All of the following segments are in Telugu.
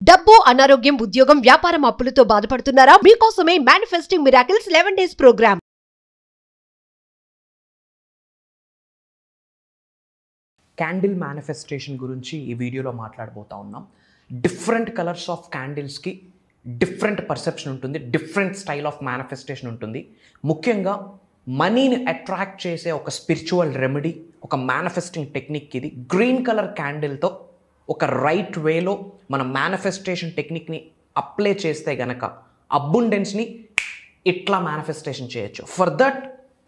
డబ్బు, అనారోగ్యం, ఉద్యోగం, వ్యాపారం అప్పులతో బాధపడుతున్నారా? మీకోసమే manifesting miracles 11 days programme. Candle manifestation గురించి ఈ వీడియోలో మాట్లాడబోతా ఉన్నాం. డిఫరెంట్ కలర్స్ ఆఫ్ క్యాండిల్స్కి డిఫరెంట్ పర్సెప్షన్ ఉంటుంది, డిఫరెంట్ స్టైల్ ఆఫ్ మేనిఫెస్టేషన్ ఉంటుంది. ముఖ్యంగా మనీని అట్రాక్ట్ చేసే ఒక స్పిరిచువల్ రెమెడీ, ఒక మేనిఫెస్టింగ్ టెక్నిక్ ఇది. గ్రీన్ కలర్ క్యాండిల్తో ఒక రైట్ వేలో మన మేనిఫెస్టేషన్ టెక్నిక్ని అప్లై చేస్తే గనక అబుండెన్స్ని ఇట్లా మేనిఫెస్టేషన్ చేయొచ్చు. ఫర్ దట్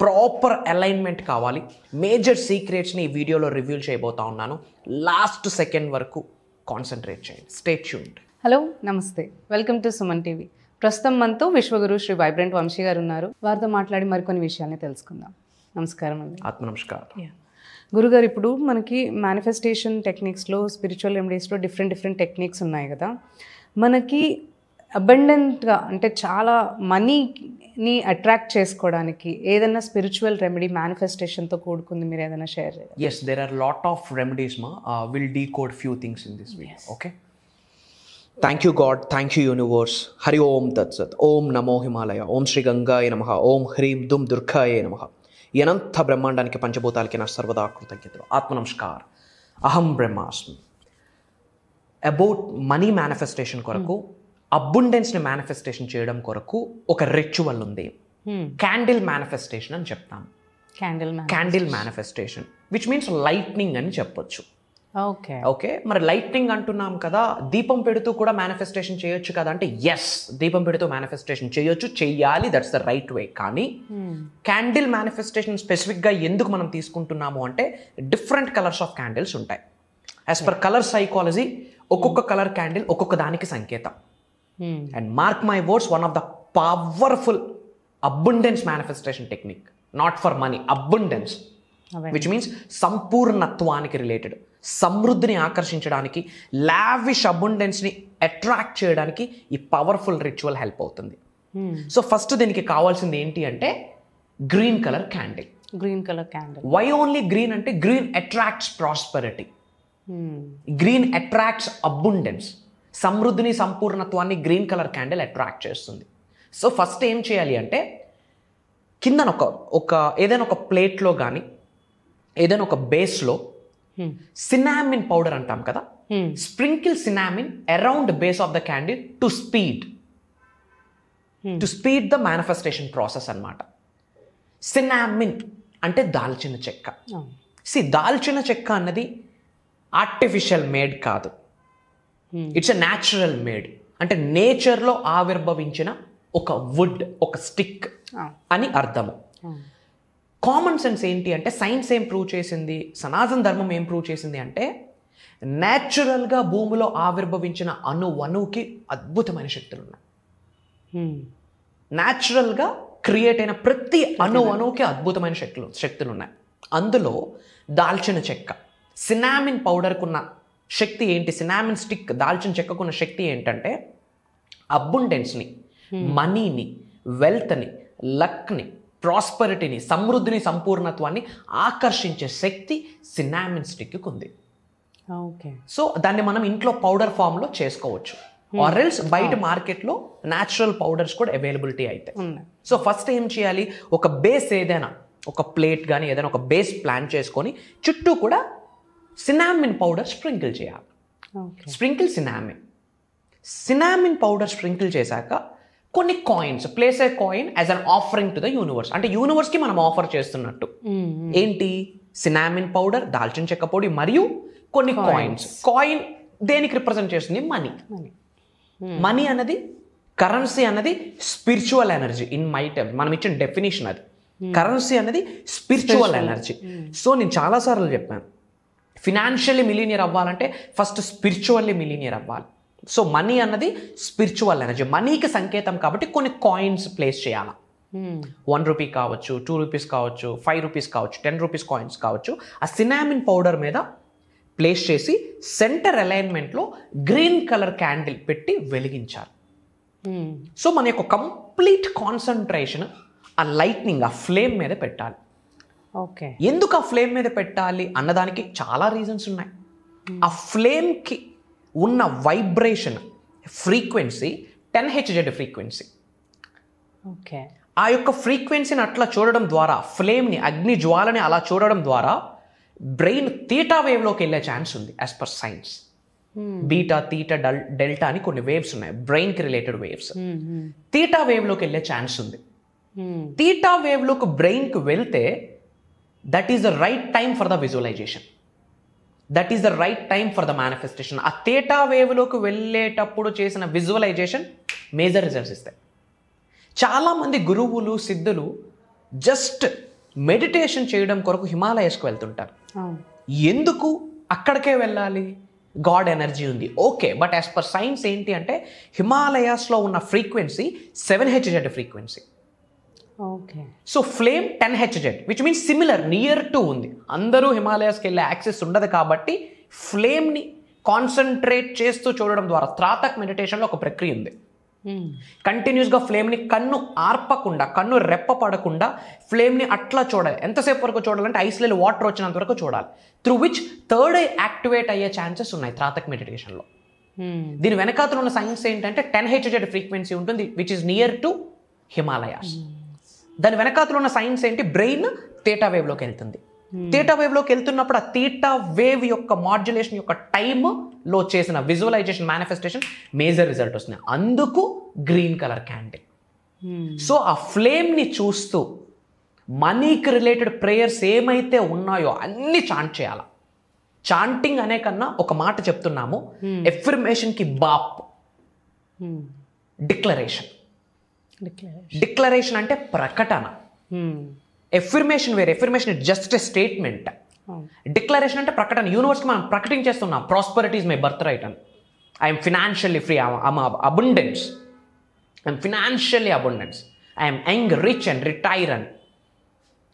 ప్రాపర్ అలైన్మెంట్ కావాలి. మేజర్ సీక్రెట్స్ని ఈ వీడియోలో రివ్యూ చేయబోతా ఉన్నాను. లాస్ట్ సెకండ్ వరకు కాన్సన్ట్రేట్ చేయండి. Stay tuned. హలో, నమస్తే, వెల్కమ్ టు సుమన్ టీవీ. ప్రస్తుతం మనతో విశ్వగురు శ్రీ వైబ్రెంట్ వంశీ గారు ఉన్నారు. వారితో మాట్లాడి మరికొన్ని విషయాల్ని తెలుసుకుందాం. నమస్కారం అండి. ఆత్మ నమస్కారం. గురుగారు, ఇప్పుడు మనకి మేనిఫెస్టేషన్ టెక్నిక్స్లో, స్పిరిచువల్ రెమెడీస్లో డిఫరెంట్ టెక్నిక్స్ ఉన్నాయి కదా. మనకి అబండెంట్గా అంటే చాలా మనీని అట్రాక్ట్ చేసుకోవడానికి ఏదైనా స్పిరిచువల్ రెమెడీ మేనిఫెస్టేషన్తో కూడుకుంది, మీరు ఏదైనా షేర్ చేయాలి? Yes, there are lot of remedies, ma. We'll decode few things in this video. Yes. Okay. Thank you God, thank you universe. Hari Om Tat Sat. Om Namo Himalaya. Om Shri Gangaya Namaha. Om Hrim Dum Durgaya Namaha. అనంత బ్రహ్మాండానికి పంచభూతాలకి నా సర్వదా కృతజ్ఞతలు. ఆత్మ నమస్కార్. అహం బ్రహ్మాస్మి. అబౌట్ మనీ మేనిఫెస్టేషన్ కొరకు, అబుండెన్స్ని మేనిఫెస్టేషన్ చేయడం కొరకు ఒక రిచువల్ ఉంది. క్యాండిల్ మేనిఫెస్టేషన్ అని చెప్తాం. Candle manifestation which means lightning అని చెప్పొచ్చు. ఓకే, మరి లైట్నింగ్ అంటున్నాం కదా, దీపం పెడుతూ కూడా మేనిఫెస్టేషన్ చేయొచ్చు కదా అంటే ఎస్, దీపం పెడుతూ మేనిఫెస్టేషన్ చేయొచ్చు, చెయ్యాలి, దట్స్ ద రైట్ వే. కానీ క్యాండిల్ మేనిఫెస్టేషన్ స్పెసిఫిక్గా ఎందుకు మనం తీసుకుంటున్నాము అంటే డిఫరెంట్ కలర్స్ ఆఫ్ క్యాండిల్స్ ఉంటాయి. యాజ్ పర్ కలర్ సైకాలజీ ఒక్కొక్క కలర్ క్యాండిల్ ఒక్కొక్క దానికి సంకేతం. And mark my words, one of the powerful abundance manifestation technique, not for money, abundance which means సంపూర్ణత్వానికి రిలేటెడ్, సమృద్ధిని ఆకర్షించడానికి, లావిష్ అబుండెన్స్ని అట్రాక్ట్ చేయడానికి ఈ పవర్ఫుల్ రిచువల్ హెల్ప్ అవుతుంది. సో ఫస్ట్ దీనికి కావాల్సింది ఏంటి అంటే green colour candle. Why only green అంటే green attracts prosperity, green attracts abundance, సమృద్ధిని, సంపూర్ణత్వాన్ని గ్రీన్ కలర్ క్యాండిల్ అట్రాక్ట్ చేస్తుంది. సో ఫస్ట్ ఏం చేయాలి అంటే కిందన ఒక ఏదైనా ఒక ప్లేట్లో కానీ ఏదైనా ఒక బేస్లో సినామిన్ పౌడర్ అంటాం కదా, sprinkle cinnamon around base of the candle to speed the manifestation process అన్నమాట. సినామిన్ అంటే దాల్చిన చెక్క. దాల్చిన చెక్క అన్నది ఆర్టిఫిషియల్ మేడ్ కాదు, ఇట్స్ ఎ న్యాచురల్ మేడ్. అంటే నేచర్లో ఆవిర్భవించిన ఒక వుడ్, ఒక స్టిక్ అని అర్థము. కామన్ సెన్స్ ఏంటి అంటే సైన్స్ ఏం ప్రూవ్ చేసింది, సనాతన ధర్మం ఏం ప్రూవ్ చేసింది అంటే న్యాచురల్గా భూమిలో ఆవిర్భవించిన అణువుకి అద్భుతమైన శక్తులు ఉన్నాయి. న్యాచురల్గా క్రియేట్ అయిన ప్రతి అణువుకి అద్భుతమైన శక్తులు ఉన్నాయి. అందులో దాల్చిన చెక్క, సినామిన్ పౌడర్కున్న శక్తి ఏంటి, సినామిన్ స్టిక్, దాల్చిన చెక్కకున్న శక్తి ఏంటంటే అబుండెన్స్ని, మనీని, వెల్త్ని, లక్ని, ప్రాస్పరిటీని, సమృద్ధిని, సంపూర్ణత్వాన్ని ఆకర్షించే శక్తి సినామిన్ స్టిక్కి ఉంది. సో దాన్ని మనం ఇంట్లో పౌడర్ ఫామ్లో చేసుకోవచ్చు, ఆర్ ఎల్స్ బయట మార్కెట్లో న్యాచురల్ పౌడర్స్ కూడా అవైలబిలిటీ అవుతాయి. సో ఫస్ట్ ఏం చేయాలి, ఒక బేస్ ఏదైనా ఒక ప్లేట్ కానీ ఏదైనా ఒక బేస్ ప్లాన్ చేసుకొని చుట్టూ కూడా సినామిన్ పౌడర్ స్ప్రింకిల్ చేయాలి. స్ప్రింకిల్ సినామిన్ పౌడర్ స్ప్రింకిల్ చేశాక కొన్ని coins, place A coin as an offering to the universe. అంటే యూనివర్స్కి మనం ఆఫర్ చేస్తున్నట్టు. ఏంటి, సినామిన్ పౌడర్, దాల్చిన చెక్క పొడి మరియు కొన్ని కాయిన్స్. కాయిన్ దేనికి రిప్రజెంట్ చేస్తుంది, మనీ. మనీ అన్నది, కరెన్సీ అన్నది spiritual energy. In my time మనం ఇచ్చిన డెఫినేషన్ అది. కరెన్సీ అనేది స్పిరిచువల్ ఎనర్జీ. సో నేను చాలాసార్లు చెప్పాను, ఫినాన్షియల్లీ మిలీనియర్ అవ్వాలంటే ఫస్ట్ స్పిరిచువల్లీ మిలీనియర్ అవ్వాలి. సో మనీ అన్నది స్పిరిచువల్ ఎనర్జీ, మనీకి సంకేతం. కాబట్టి కొన్ని కాయిన్స్ ప్లేస్ చేయాలి. 1 రూపీ కావచ్చు, 2 రూపీస్ కావచ్చు, 5 రూపీస్ కావచ్చు, 10 రూపీస్ కాయిన్స్ కావచ్చు. ఆ సినామిన్ పౌడర్ మీద ప్లేస్ చేసి సెంటర్ అలైన్మెంట్లో గ్రీన్ కలర్ క్యాండిల్ పెట్టి వెలిగించాలి. సో మన యొక్క కంప్లీట్ కాన్సన్ట్రేషన్ ఆ లైట్నింగ్, ఆ ఫ్లేమ్ మీద పెట్టాలి. ఎందుకు ఆ ఫ్లేమ్ మీద పెట్టాలి అన్నదానికి చాలా రీజన్స్ ఉన్నాయి. ఆ ఫ్లేమ్కి ఉన్న vibration, frequency 10 Hz frequency. Okay. ఆ యొక్క ఫ్రీక్వెన్సీని అట్లా చూడడం ద్వారా, ఫ్లేమ్ని, అగ్ని జ్వాలని అలా చూడడం ద్వారా బ్రెయిన్ తీటా వేవ్లోకి వెళ్ళే ఛాన్స్ ఉంది as per science. Beta, theta, delta అని కొన్ని వేవ్స్ ఉన్నాయి, బ్రెయిన్కి రిలేటెడ్ వేవ్స్. తీటా వేవ్లోకి వెళ్ళే ఛాన్స్ ఉంది. తీటా వేవ్లోకి బ్రెయిన్కి వెళ్తే that is the right time for the visualization, that is the right time for the manifestation. ఆ తీటా వేవ్లోకి వెళ్ళేటప్పుడు చేసిన విజువలైజేషన్ మేజర్ రిజల్ట్స్ ఇస్తాయి. చాలామంది గురువులు, సిద్ధులు జస్ట్ మెడిటేషన్ చేయడం కొరకు హిమాలయస్కి వెళ్తుంటారు. ఎందుకు అక్కడికే వెళ్ళాలి? గాడ్ ఎనర్జీ ఉంది, okay. But as per science ఏంటి అంటే హిమాలయాస్లో ఉన్న frequency 7 Hz frequency. Okay. So flame 10 Hz which means similar, near to ఉంది. అందరూ హిమాలయాస్కి వెళ్ళే యాక్సెస్ ఉండదు కాబట్టి ఫ్లేమ్ని కాన్సన్ట్రేట్ చేస్తూ చూడడం ద్వారా త్రాతక్ మెడిటేషన్లో ఒక ప్రక్రియ ఉంది. కంటిన్యూస్గా ఫ్లేమ్ని కన్ను ఆర్పకుండా, కన్ను రెప్ప పడకుండా ఫ్లేమ్ని అట్లా చూడాలి. ఎంతసేపు వరకు చూడాలంటే ఐస్లో వాటర్ వచ్చినంత వరకు చూడాలి. Through which third I activate అయ్యే ఛాన్సెస్ ఉన్నాయి త్రాతక్ మెడిటేషన్లో. దీని వెనకాతలు ఉన్న సైన్స్ ఏంటంటే 10 Hz ఫ్రీక్వెన్సీ ఉంటుంది which is near to Himalayas. దాని వెనకాతలు ఉన్న సైన్స్ ఏంటి? బ్రెయిన్ తీటా వేవ్లోకి వెళ్తుంది. తీటా వేవ్లోకి వెళ్తున్నప్పుడు ఆ తీటా వేవ్ యొక్క మాడ్యులేషన్ యొక్క టైంలో చేసిన విజువలైజేషన్, మేనిఫెస్టేషన్ మేజర్ రిజల్ట్ వస్తుంది. అందుకు గ్రీన్ కలర్ క్యాండిల్. సో ఆ ఫ్లేమ్ని చూస్తూ మనీకి రిలేటెడ్ ప్రేయర్స్ ఏమైతే ఉన్నాయో అన్ని చాంట్ చేయాలి. చాంటింగ్ అనే కన్నా ఒక మాట చెప్తున్నాము, ఎఫర్మేషన్కి బాప్, డిక్లరేషన్. డిక్లరేషన్ అంటే ప్రకటన, ఎఫర్మేషన్ వేరే. Affirmation is just a statement. Declaration అంటే ప్రకటన. యూనివర్స్కి మనం ప్రకటించేస్తున్నాం, prosperity is my birth right అని. I'm financially free, I'm abundance, I'm financially abundance, I'm young, rich and retire అని,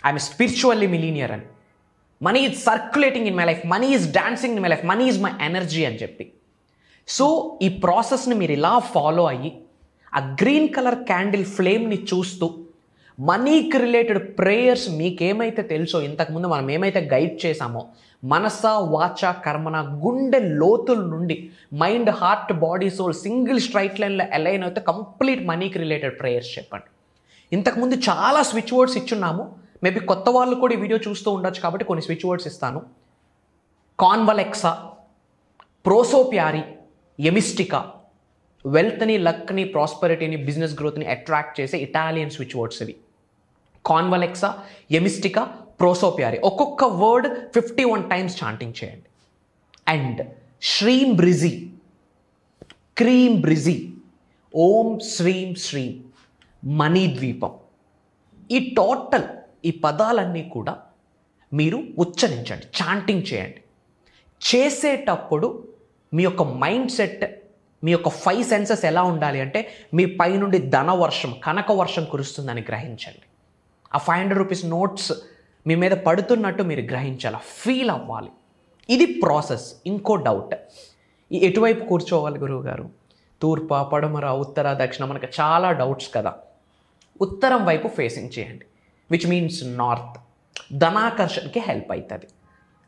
ఐఎమ్ స్పిరిచువల్లీ మిలీనియర్ అని, money is circulating in my life, money is dancing in my life, money is my energy అని చెప్పి. సో ఈ ప్రాసెస్ని మీరు ఇలా ఫాలో అయ్యి ఆ గ్రీన్ కలర్ క్యాండిల్ ఫ్లేమ్ని చూస్తూ మనీకి రిలేటెడ్ ప్రేయర్స్ మీకేమైతే తెలుసో, ఇంతకుముందు మనం ఏమైతే గైడ్ చేశామో, మనస, వాచ, కర్మన, గుండె లోతుల నుండి mind, heart, body, soul single straight లైన్లో అలైన్ అయితే కంప్లీట్ మనీకి రిలేటెడ్ ప్రేయర్స్ చెప్పండి. ఇంతకుముందు చాలా స్విచ్ వర్డ్స్ ఇచ్చున్నాము. మేబీ కొత్త వాళ్ళు కూడా ఈ వీడియో చూస్తూ ఉండొచ్చు కాబట్టి కొన్ని స్విచ్ వర్డ్స్ ఇస్తాను. కాన్వలెక్సా, ప్రోసోప్యారీ, ఎమిస్టికా, వెల్త్ని, లక్ని, ప్రాస్పరిటీని, బిజినెస్ గ్రోత్ని అట్రాక్ట్ చేసే ఇటాలియన్ స్విచ్ వర్డ్స్ ఇవి. కాన్వలెక్సా, ఎమిస్టికా, ప్రోసోప్యారీ. ఒక్కొక్క వర్డ్ 51 టైమ్స్ చాంటింగ్ చేయండి. అండ్ శ్రీం బ్రిజి, క్రీం బ్రిజి, ఓం శ్రీం శ్రీం, మణిద్వీపం. ఈ టోటల్ ఈ పదాలన్నీ కూడా మీరు ఉచ్చరించండి, చాంటింగ్ చేయండి. చేసేటప్పుడు మీ యొక్క మైండ్ సెట్, మీ యొక్క 5 సెన్సెస్ ఎలా ఉండాలి అంటే మీ పైనుండి ధన వర్షం, కనక వర్షం కురుస్తుందని గ్రహించండి. ఆ 500 రూపీస్ నోట్స్ మీ మీద పడుతున్నట్టు మీరు గ్రహించాలి, ఫీల్ అవ్వాలి. ఇది ప్రాసెస్. ఇంకో డౌట్, ఈ ఎటువైపు కూర్చోవాలి గురువు గారు? తూర్పు, పడమర, ఉత్తర, దక్షిణ, మనకు చాలా డౌట్స్ కదా. ఉత్తరం వైపు ఫేసింగ్ చేయండి, విచ్ మీన్స్ నార్త్. ధనాకర్షణకి హెల్ప్ అవుతుంది.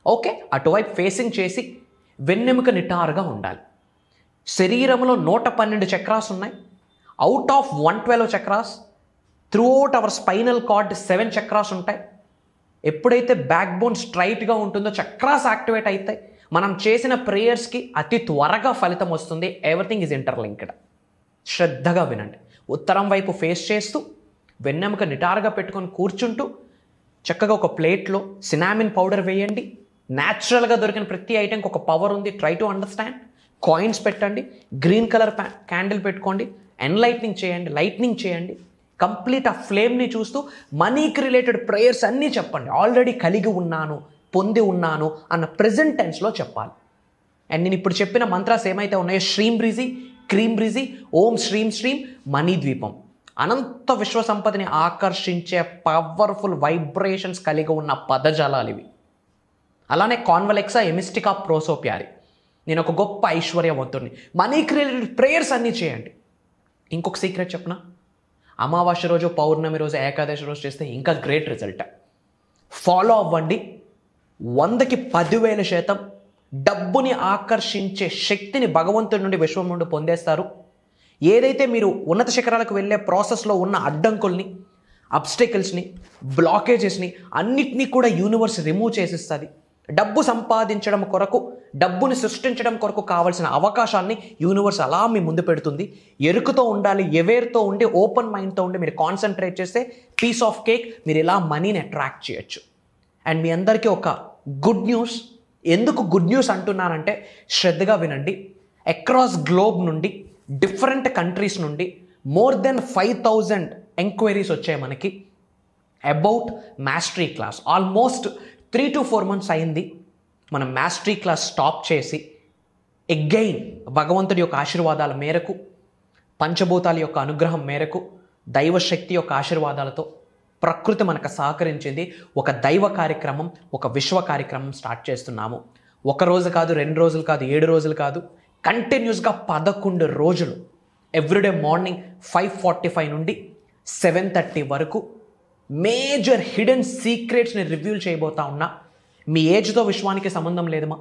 ఓకే, అటువైపు ఫేసింగ్ చేసి వెన్నెముక నిటారుగా ఉండాలి. శరీరంలో 112 చక్రాస్ ఉన్నాయి. Out of 112 chakras through out hour spinal cord 7 chakras ఉంటాయి. ఎప్పుడైతే బ్యాక్ బోన్ స్ట్రైట్గా ఉంటుందో చక్రాస్ యాక్టివేట్ అవుతాయి. మనం చేసిన ప్రేయర్స్కి అతి త్వరగా ఫలితం వస్తుంది. Everything is interlinked. శ్రద్ధగా వినండి. ఉత్తరం వైపు ఫేస్ చేస్తూ వెన్నెముక నిటారుగా పెట్టుకొని కూర్చుంటూ చక్కగా ఒక ప్లేట్లో సినామిన్ పౌడర్ వేయండి. న్యాచురల్గా దొరికిన ప్రతి ఐటెంకి ఒక పవర్ ఉంది. Try to understand. కాయిన్స్ పెట్టండి, గ్రీన్ కలర్ క్యాండిల్ పెట్టుకోండి, ఎన్లైట్నింగ్ చేయండి, లైట్నింగ్ చేయండి. కంప్లీట్ ఆ ఫ్లేమ్ని చూస్తూ మనీకి రిలేటెడ్ ప్రేయర్స్ అన్నీ చెప్పండి. ఆల్రెడీ కలిగి ఉన్నాను, పొంది ఉన్నాను అన్న ప్రెజెంట్ టెన్స్లో చెప్పాలి. అండ్ నేను ఇప్పుడు చెప్పిన మంత్రాస్ ఏమైతే ఉన్నాయో, శ్రీం బ్రిజి, క్రీం బ్రిజి, ఓం శ్రీం శ్రీం, మణిద్వీపం, అనంత విశ్వ సంపదని ఆకర్షించే పవర్ఫుల్ వైబ్రేషన్స్ కలిగి ఉన్న పదజాలాలు ఇవి. అలానే కాన్వలెక్సా, ఎమిస్టికా, ప్రోసోప్యారీ, నేను ఒక గొప్ప ఐశ్వర్యవంతుడిని, మనీకి రిలేటెడ్ ప్రేయర్స్ అన్నీ చేయండి. ఇంకొక సీక్రెట్ చెప్పనా? అమావాస్య రోజు, పౌర్ణమి రోజు, ఏకాదశి రోజు చేస్తే ఇంకా గ్రేట్ రిజల్ట్. ఫాలో అవ్వండి. 100కి 10,000% డబ్బుని ఆకర్షించే శక్తిని భగవంతుడి నుండి, విశ్వం నుండి పొందేస్తారు. ఏదైతే మీరు ఉన్నత శిఖరాలకు వెళ్ళే ప్రాసెస్లో ఉన్న అడ్డంకుల్ని, అబ్స్టెకల్స్ని, బ్లాకేజెస్ని అన్నిటినీ కూడా యూనివర్స్ రిమూవ్ చేసిస్తుంది. డబ్బు సంపాదించడం కొరకు, డబ్బుని సృష్టించడం కొరకు కావాల్సిన అవకాశాన్ని యూనివర్స్ అలా మీ ముందు పెడుతుంది. ఎరుకుతో ఉండాలి, ఎవేర్తో ఉండి, ఓపెన్ మైండ్తో ఉండి మీరు కాన్సన్ట్రేట్ చేస్తే పీస్ ఆఫ్ కేక్ మీరు ఇలా మనీని అట్రాక్ట్ చేయొచ్చు. అండ్ మీ అందరికీ ఒక గుడ్ న్యూస్. ఎందుకు గుడ్ న్యూస్ అంటున్నానంటే శ్రద్ధగా వినండి. అక్రాస్ గ్లోబ్ నుండి, డిఫరెంట్ కంట్రీస్ నుండి మోర్ దెన్ 5,000 ఎంక్వైరీస్ వచ్చాయి మనకి about mastery class. Almost 3 to 4 months అయింది మనం మాస్టరీ క్లాస్ స్టాప్ చేసి. ఎగైన్ భగవంతుడి యొక్క ఆశీర్వాదాల మేరకు, పంచభూతాల యొక్క అనుగ్రహం మేరకు, దైవశక్తి యొక్క ఆశీర్వాదాలతో ప్రకృతి మనకు సహకరించింది. ఒక దైవ కార్యక్రమం, ఒక విశ్వ కార్యక్రమం స్టార్ట్ చేస్తున్నాము. 1 రోజు కాదు, 2 రోజులు కాదు, 7 రోజులు కాదు, కంటిన్యూస్గా 11 రోజులు ఎవ్రీడే మార్నింగ్ 5:45 నుండి 7:30 వరకు మేజర్ హిడెన్ సీక్రెట్స్ని రివ్యూల్ చేయబోతా ఉన్నా. మీ ఏజ్తో విశ్వానికి సంబంధం లేదమ్మా.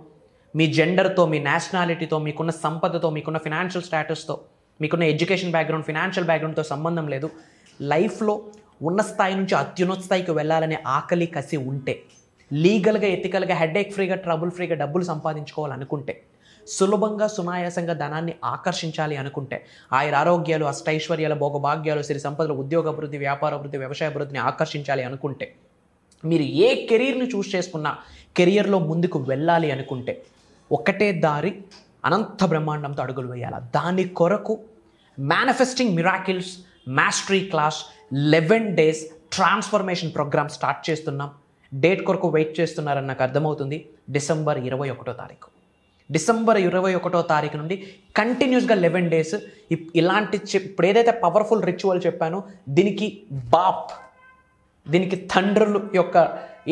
మీ జెండర్తో, మీ నేషనాలిటీతో, మీకున్న సంపదతో, మీకున్న ఫినాన్షియల్ స్టేటస్తో, మీకున్న ఎడ్యుకేషన్ బ్యాక్గ్రౌండ్, ఫినాన్షియల్ బ్యాక్గ్రౌండ్తో సంబంధం లేదు. లైఫ్లో ఉన్న స్థాయి నుంచి అత్యున్నత స్థాయికి వెళ్ళాలనే ఆకలి, కసి ఉంటే, లీగల్గా, ఎథికల్గా, హెడేక్ ఫ్రీగా, ట్రబుల్ ఫ్రీగా డబ్బులు సంపాదించుకోవాలనుకుంటే, సులభంగా, సునాయాసంగా ధనాన్ని ఆకర్షించాలి అనుకుంటే, ఆరోగ్యాలు, అష్టైశ్వర్యాలు, భోగభాగ్యాలు, సిరి సంపదలు, ఉద్యోగ అభివృద్ధి, వ్యాపార అభివృద్ధి, వ్యవసాయ అభివృద్ధిని ఆకర్షించాలి అనుకుంటే, మీరు ఏ కెరీర్ని చూస్ చేసుకున్నా కెరియర్లో ముందుకు వెళ్ళాలి అనుకుంటే ఒకటే దారి, అనంత బ్రహ్మాండంతో అడుగులు వేయాలి. దాని కొరకు manifesting miracles mastery class 11 days transformation program start చేస్తున్నాం. డేట్ కొరకు వెయిట్ చేస్తున్నారని నాకు అర్థమవుతుంది. December 21వ తారీఖు. December 21వ తారీఖు నుండి కంటిన్యూస్గా 11 days ఇలాంటి ఇప్పుడు ఏదైతే పవర్ఫుల్ రిచువల్ చెప్పానో దీనికి దీనికి తండ్రులు యొక్క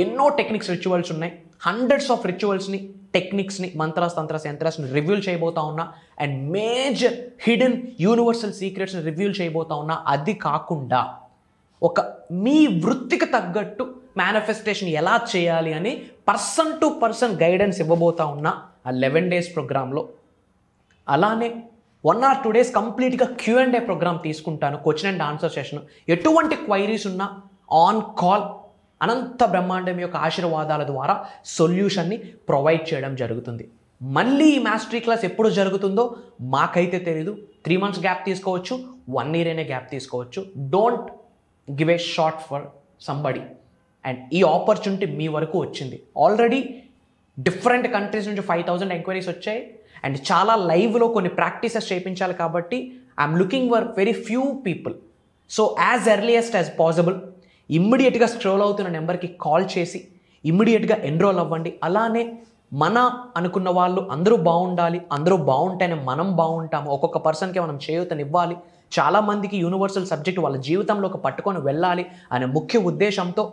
ఎన్నో టెక్నిక్స్, రిచువల్స్ ఉన్నాయి. హండ్రెడ్స్ ఆఫ్ రిచువల్స్ని, టెక్నిక్స్ని, మంత్రాస్, తంత్రాస్, యంత్రాస్ని రివ్యూల్ చేయబోతా ఉన్నా. అండ్ మేజర్ హిడెన్ యూనివర్సల్ సీక్రెట్స్ని రివ్యూల్ చేయబోతా ఉన్నా. అది కాకుండా ఒక మీ వృత్తికి తగ్గట్టు మేనిఫెస్టేషన్ ఎలా చేయాలి అని పర్సన్ టు పర్సన్ గైడెన్స్ ఇవ్వబోతా ఉన్నా ఆ 11 days ప్రోగ్రాంలో. అలానే 1 or 2 days కంప్లీట్గా Q&A ప్రోగ్రామ్ తీసుకుంటాను, క్వశ్చన్ అండ్ ఆన్సర్ సెషన్. ఎటువంటి క్వైరీస్ ఉన్నా ఆన్ కాల్ అనంత బ్రహ్మాండం యొక్క ఆశీర్వాదాల ద్వారా సొల్యూషన్ని ప్రొవైడ్ చేయడం జరుగుతుంది. మళ్ళీ ఈ మాస్టరీ క్లాస్ ఎప్పుడు జరుగుతుందో మాకైతే తెలీదు. 3 months గ్యాప్ తీసుకోవచ్చు, 1 year అయినా గ్యాప్ తీసుకోవచ్చు. Don't give a shot for somebody. And ఈ ఆపర్చునిటీ మీ వరకు వచ్చింది. ఆల్రెడీ డిఫరెంట్ కంట్రీస్ నుంచి 5,000 ఎంక్వైరీస్ వచ్చాయి. అండ్ చాలా లైవ్లో కొన్ని ప్రాక్టీసెస్ చేయించాలి కాబట్టి I'm looking for very few people. So as earliest as possible ఇమ్మీడియట్గా స్క్రోల్ అవుతున్న నెంబర్కి కాల్ చేసి ఇమ్మీడియట్గా ఎన్రోల్ అవ్వండి. అలానే మన అనుకున్న వాళ్ళు అందరూ బాగుండాలి, అందరూ బాగుంటేనే మనం బాగుంటాము. ఒక్కొక్క పర్సన్కి మనం చేయూతనివ్వాలి. చాలామందికి యూనివర్సల్ సబ్జెక్ట్ వాళ్ళ జీవితంలోకి పట్టుకొని వెళ్ళాలి అనే ముఖ్య ఉద్దేశంతో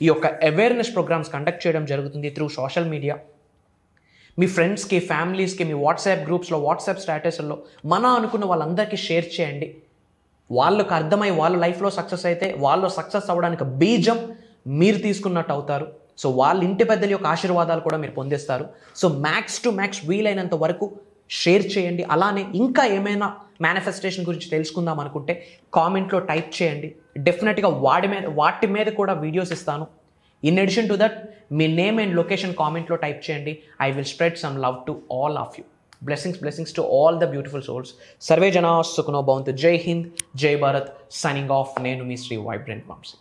ఈ యొక్క అవేర్నెస్ ప్రోగ్రామ్స్ కండక్ట్ చేయడం జరుగుతుంది త్రూ సోషల్ మీడియా. మీ ఫ్రెండ్స్కి, ఫ్యామిలీస్కి, మీ వాట్సాప్ గ్రూప్స్లో, వాట్సాప్ స్టేటస్లో మన అనుకున్న వాళ్ళందరికీ షేర్ చేయండి. వాళ్ళకు అర్థమై వాళ్ళ లైఫ్లో సక్సెస్ అయితే వాళ్ళు సక్సెస్ అవ్వడానికి బీజం మీరు తీసుకున్నట్టు అవుతారు. సో వాళ్ళ ఇంటి పెద్దల యొక్క ఆశీర్వాదాలు కూడా మీరు పొందేస్తారు. సో మ్యాక్స్ టు మ్యాక్స్ వీలైనంత వరకు షేర్ చేయండి. అలానే ఇంకా ఏమైనా మేనిఫెస్టేషన్ గురించి తెలుసుకుందాం అనుకుంటే కామెంట్లో టైప్ చేయండి. డెఫినెట్గా వాటి మీద కూడా వీడియోస్ ఇస్తాను. In addition to that me name and location కామెంట్లో టైప్ చేయండి. I will spread some love to all of you. Blessings to all the beautiful souls. Sarve Jana Sukhno Bhavantu. Jai Hind, Jai Bharat. Signing off. Nenu mi Sri Vibrant Vamsi.